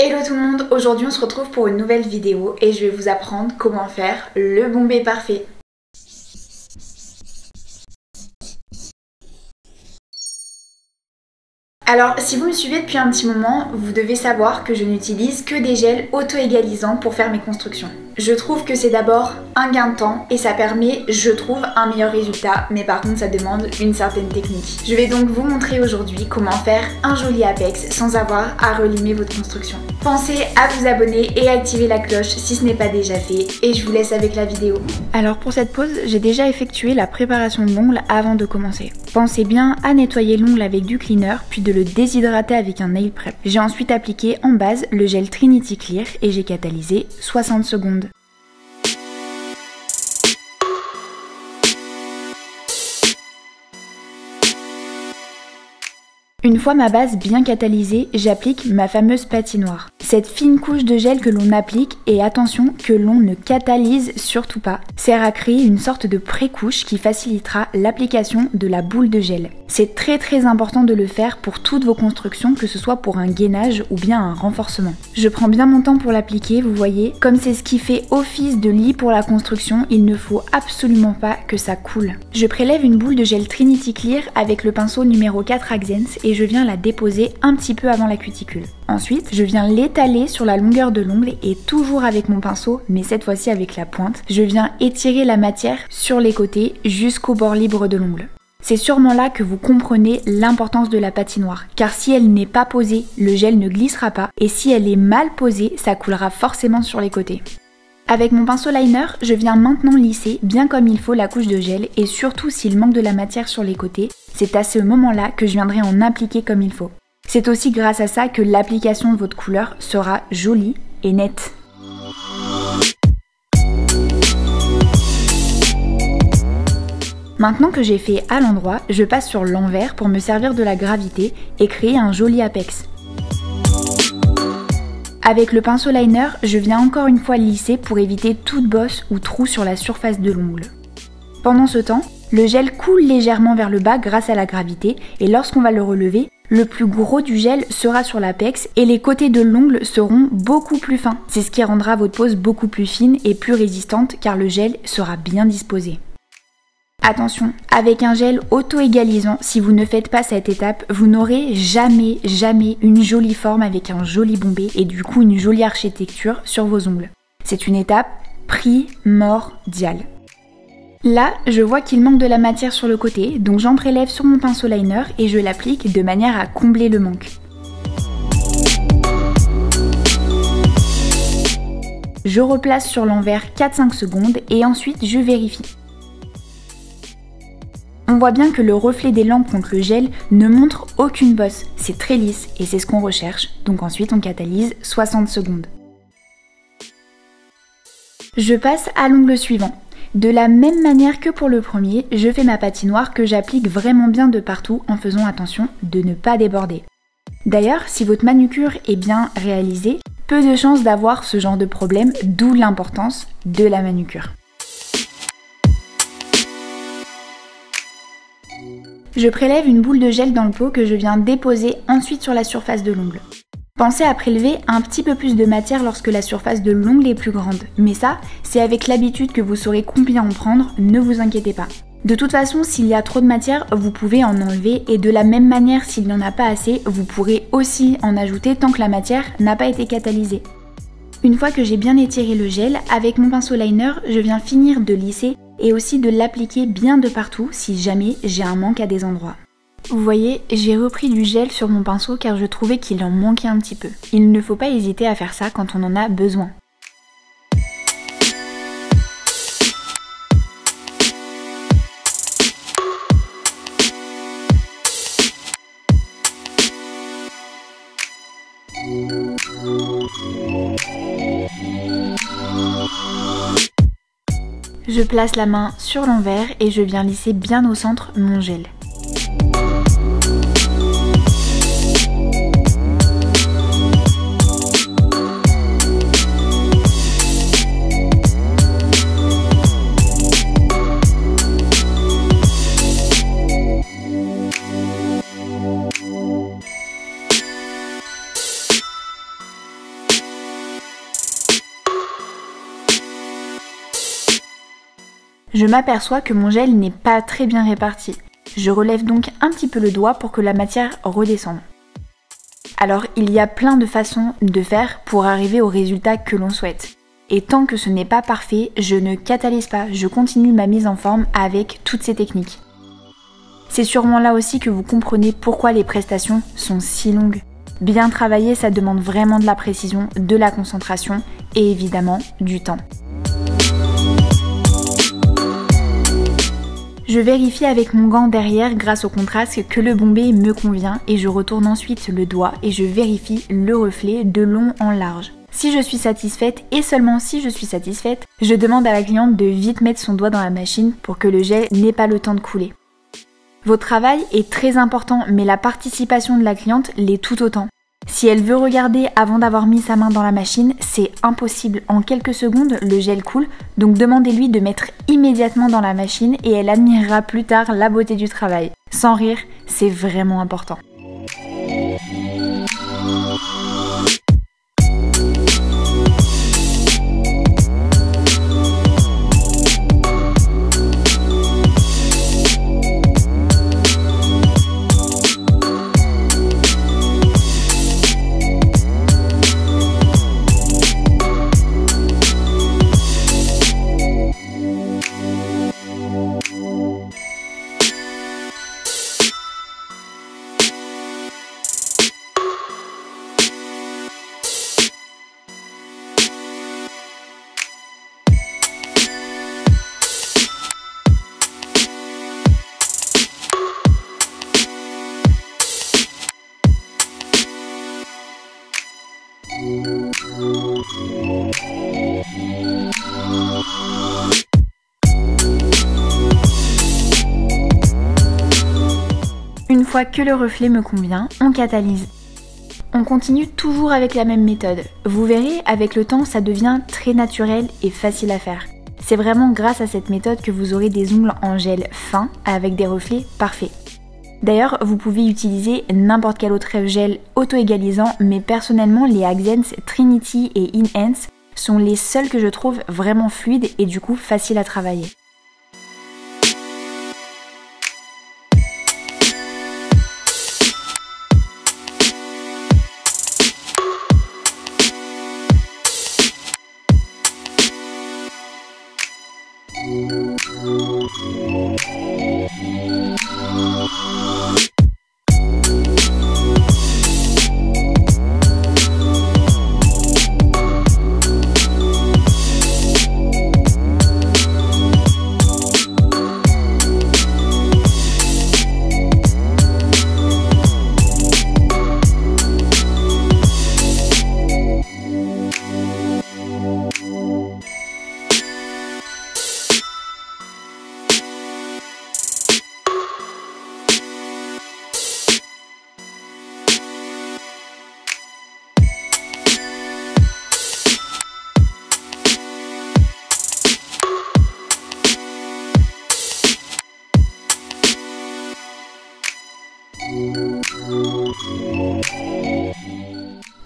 Hello tout le monde, aujourd'hui on se retrouve pour une nouvelle vidéo et je vais vous apprendre comment faire le bombé parfait. Alors si vous me suivez depuis un petit moment, vous devez savoir que je n'utilise que des gels auto-égalisants pour faire mes constructions. Je trouve que c'est d'abord un gain de temps et ça permet, je trouve, un meilleur résultat, mais par contre ça demande une certaine technique. Je vais donc vous montrer aujourd'hui comment faire un joli apex sans avoir à relimer votre construction. Pensez à vous abonner et à activer la cloche si ce n'est pas déjà fait et je vous laisse avec la vidéo. Alors pour cette pause, j'ai déjà effectué la préparation de l'ongle avant de commencer. Pensez bien à nettoyer l'ongle avec du cleaner puis de le déshydrater avec un nail prep. J'ai ensuite appliqué en base le gel Trinity Clear et j'ai catalysé 60 secondes. Une fois ma base bien catalysée, j'applique ma fameuse patinoire. Cette fine couche de gel que l'on applique, et attention que l'on ne catalyse surtout pas, sert à créer une sorte de pré-couche qui facilitera l'application de la boule de gel. C'est très important de le faire pour toutes vos constructions, que ce soit pour un gainage ou bien un renforcement. Je prends bien mon temps pour l'appliquer, vous voyez, comme c'est ce qui fait office de lit pour la construction, il ne faut absolument pas que ça coule. Je prélève une boule de gel Trinity Clear avec le pinceau numéro 4 Accents et je viens la déposer un petit peu avant la cuticule. Ensuite, je viens l'étaler sur la longueur de l'ongle et toujours avec mon pinceau, mais cette fois-ci avec la pointe, je viens étirer la matière sur les côtés jusqu'au bord libre de l'ongle. C'est sûrement là que vous comprenez l'importance de la patinoire, car si elle n'est pas posée, le gel ne glissera pas, et si elle est mal posée, ça coulera forcément sur les côtés. Avec mon pinceau liner, je viens maintenant lisser bien comme il faut la couche de gel, et surtout s'il manque de la matière sur les côtés, c'est à ce moment-là que je viendrai en appliquer comme il faut. C'est aussi grâce à ça que l'application de votre couleur sera jolie et nette. Maintenant que j'ai fait à l'endroit, je passe sur l'envers pour me servir de la gravité et créer un joli apex. Avec le pinceau liner, je viens encore une fois lisser pour éviter toute bosse ou trou sur la surface de l'ongle. Pendant ce temps, le gel coule légèrement vers le bas grâce à la gravité et lorsqu'on va le relever, le plus gros du gel sera sur l'apex et les côtés de l'ongle seront beaucoup plus fins. C'est ce qui rendra votre pose beaucoup plus fine et plus résistante car le gel sera bien disposé. Attention, avec un gel auto-égalisant, si vous ne faites pas cette étape, vous n'aurez jamais une jolie forme avec un joli bombé et du coup une jolie architecture sur vos ongles. C'est une étape primordiale. Là, je vois qu'il manque de la matière sur le côté, donc j'en prélève sur mon pinceau liner et je l'applique de manière à combler le manque. Je replace sur l'envers 4-5 secondes et ensuite je vérifie. On voit bien que le reflet des lampes contre le gel ne montre aucune bosse, c'est très lisse et c'est ce qu'on recherche, donc ensuite on catalyse 60 secondes. Je passe à l'ongle suivant. De la même manière que pour le premier, je fais ma patinoire que j'applique vraiment bien de partout en faisant attention de ne pas déborder. D'ailleurs, si votre manucure est bien réalisée, peu de chances d'avoir ce genre de problème, d'où l'importance de la manucure. Je prélève une boule de gel dans le pot que je viens déposer ensuite sur la surface de l'ongle. Pensez à prélever un petit peu plus de matière lorsque la surface de l'ongle est plus grande, mais ça, c'est avec l'habitude que vous saurez combien en prendre, ne vous inquiétez pas. De toute façon, s'il y a trop de matière, vous pouvez en enlever et de la même manière, s'il n'y en a pas assez, vous pourrez aussi en ajouter tant que la matière n'a pas été catalysée. Une fois que j'ai bien étiré le gel, avec mon pinceau liner, je viens finir de lisser et aussi de l'appliquer bien de partout si jamais j'ai un manque à des endroits. Vous voyez, j'ai repris du gel sur mon pinceau car je trouvais qu'il en manquait un petit peu. Il ne faut pas hésiter à faire ça quand on en a besoin. Je place la main sur l'envers et je viens lisser bien au centre mon gel. Je m'aperçois que mon gel n'est pas très bien réparti. Je relève donc un petit peu le doigt pour que la matière redescende. Alors il y a plein de façons de faire pour arriver au résultat que l'on souhaite. Et tant que ce n'est pas parfait, je ne catalyse pas, je continue ma mise en forme avec toutes ces techniques. C'est sûrement là aussi que vous comprenez pourquoi les prestations sont si longues. Bien travailler, ça demande vraiment de la précision, de la concentration et évidemment du temps. Je vérifie avec mon gant derrière grâce au contraste que le bombé me convient et je retourne ensuite le doigt et je vérifie le reflet de long en large. Si je suis satisfaite et seulement si je suis satisfaite, je demande à la cliente de vite mettre son doigt dans la machine pour que le gel n'ait pas le temps de couler. Votre travail est très important mais la participation de la cliente l'est tout autant. Si elle veut regarder avant d'avoir mis sa main dans la machine, c'est impossible. En quelques secondes, le gel coule, donc demandez-lui de mettre immédiatement dans la machine et elle admirera plus tard la beauté du travail. Sans rire, c'est vraiment important. Une fois que le reflet me convient, on catalyse. On continue toujours avec la même méthode. Vous verrez, avec le temps, ça devient très naturel et facile à faire. C'est vraiment grâce à cette méthode que vous aurez des ongles en gel fin avec des reflets parfaits. D'ailleurs, vous pouvez utiliser n'importe quel autre gel auto-égalisant, mais personnellement, les Accents Trinity et Enhance sont les seuls que je trouve vraiment fluides et du coup faciles à travailler.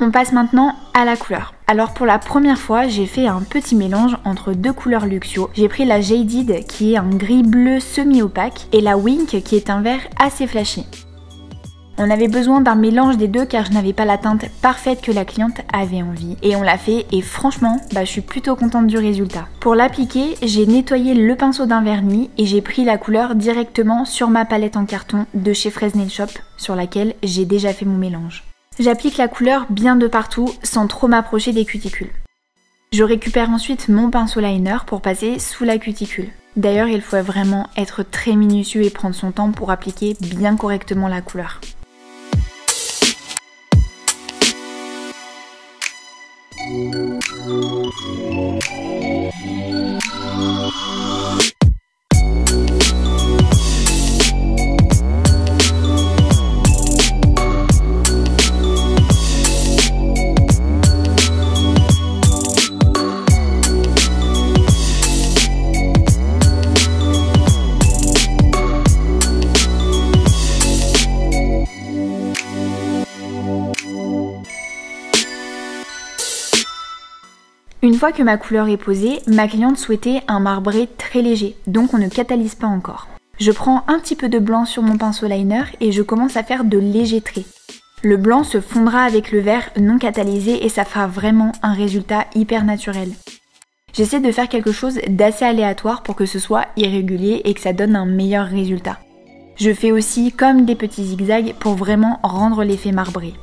On passe maintenant à la couleur. Alors pour la première fois, j'ai fait un petit mélange entre deux couleurs Luxio. J'ai pris la Jaded qui est un gris bleu semi-opaque et la Wink qui est un vert assez flashy. On avait besoin d'un mélange des deux car je n'avais pas la teinte parfaite que la cliente avait envie. Et on l'a fait et franchement, je suis plutôt contente du résultat. Pour l'appliquer, j'ai nettoyé le pinceau d'un vernis et j'ai pris la couleur directement sur ma palette en carton de chez Fraise Nail Shop sur laquelle j'ai déjà fait mon mélange. J'applique la couleur bien de partout sans trop m'approcher des cuticules. Je récupère ensuite mon pinceau liner pour passer sous la cuticule. D'ailleurs, il faut vraiment être très minutieux et prendre son temps pour appliquer bien correctement la couleur. Une fois que ma couleur est posée, ma cliente souhaitait un marbré très léger, donc on ne catalyse pas encore. Je prends un petit peu de blanc sur mon pinceau liner et je commence à faire de légers traits. Le blanc se fondra avec le vert non catalysé et ça fera vraiment un résultat hyper naturel. J'essaie de faire quelque chose d'assez aléatoire pour que ce soit irrégulier et que ça donne un meilleur résultat. Je fais aussi comme des petits zigzags pour vraiment rendre l'effet marbré.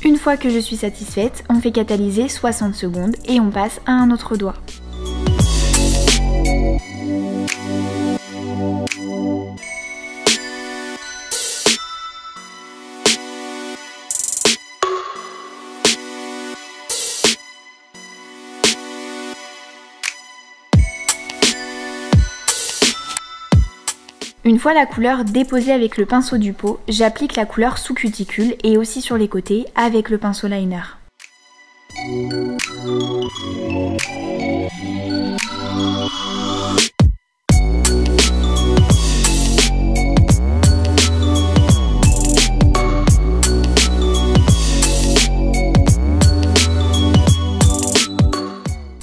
Une fois que je suis satisfaite, on fait catalyser 60 secondes et on passe à un autre doigt. Une fois la couleur déposée avec le pinceau du pot, j'applique la couleur sous cuticule et aussi sur les côtés avec le pinceau liner.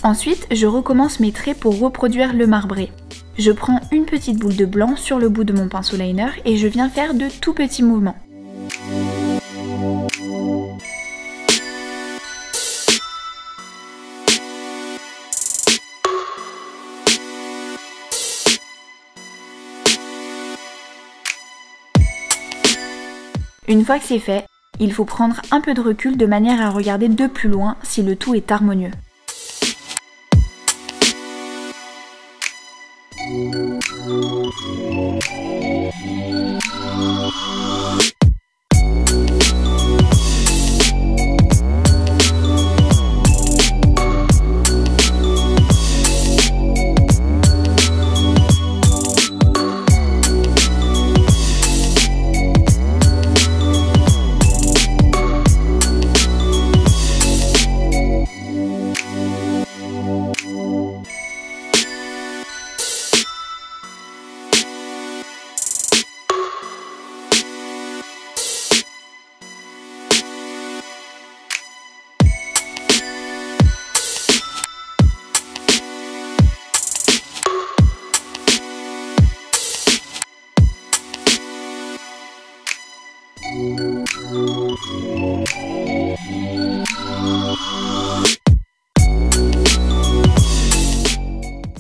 Ensuite, je recommence mes traits pour reproduire le marbré. Je prends une petite boule de blanc sur le bout de mon pinceau liner et je viens faire de tout petits mouvements. Une fois que c'est fait, il faut prendre un peu de recul de manière à regarder de plus loin si le tout est harmonieux.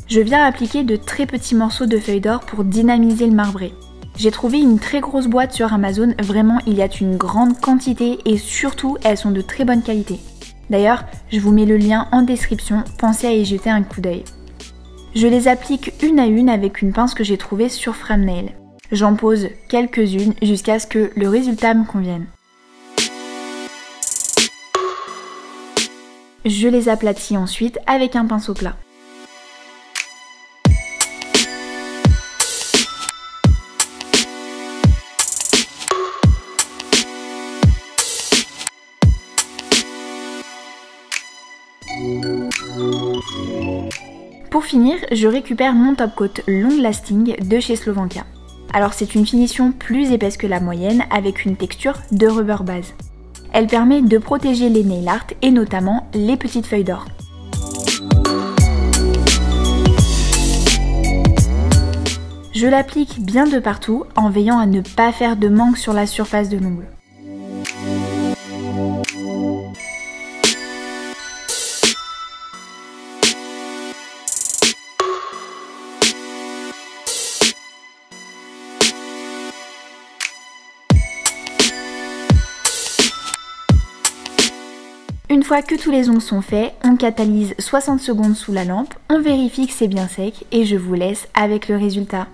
Je viens appliquer de très petits morceaux de feuilles d'or pour dynamiser le marbré. J'ai trouvé une très grosse boîte sur Amazon, vraiment il y a une grande quantité et surtout elles sont de très bonne qualité. D'ailleurs, je vous mets le lien en description, pensez à y jeter un coup d'œil. Je les applique une à une avec une pince que j'ai trouvée sur Framnail. J'en pose quelques-unes jusqu'à ce que le résultat me convienne. Je les aplatis ensuite avec un pinceau plat. Pour finir, je récupère mon top coat long lasting de chez Slovenka. Alors c'est une finition plus épaisse que la moyenne avec une texture de rubber base. Elle permet de protéger les nail art et notamment les petites feuilles d'or. Je l'applique bien de partout en veillant à ne pas faire de manque sur la surface de l'ongle. Une fois que tous les ongles sont faits, on catalyse 60 secondes sous la lampe, on vérifie que c'est bien sec et je vous laisse avec le résultat.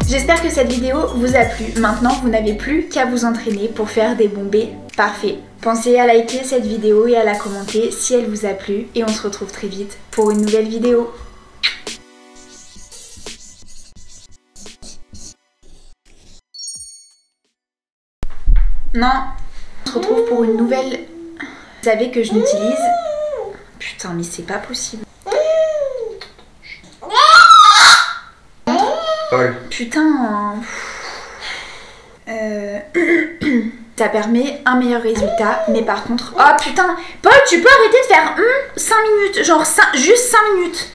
J'espère que cette vidéo vous a plu. Maintenant, vous n'avez plus qu'à vous entraîner pour faire des bombés parfaits. Pensez à liker cette vidéo et à la commenter si elle vous a plu. Et on se retrouve très vite pour une nouvelle vidéo. Non, on se retrouve pour une nouvelle... Vous savez que je n'utilise... Putain, mais c'est pas possible. Paul. Putain... Ça permet un meilleur résultat, mais par contre... Oh putain, Paul, tu peux arrêter de faire 5 minutes, genre juste 5 minutes.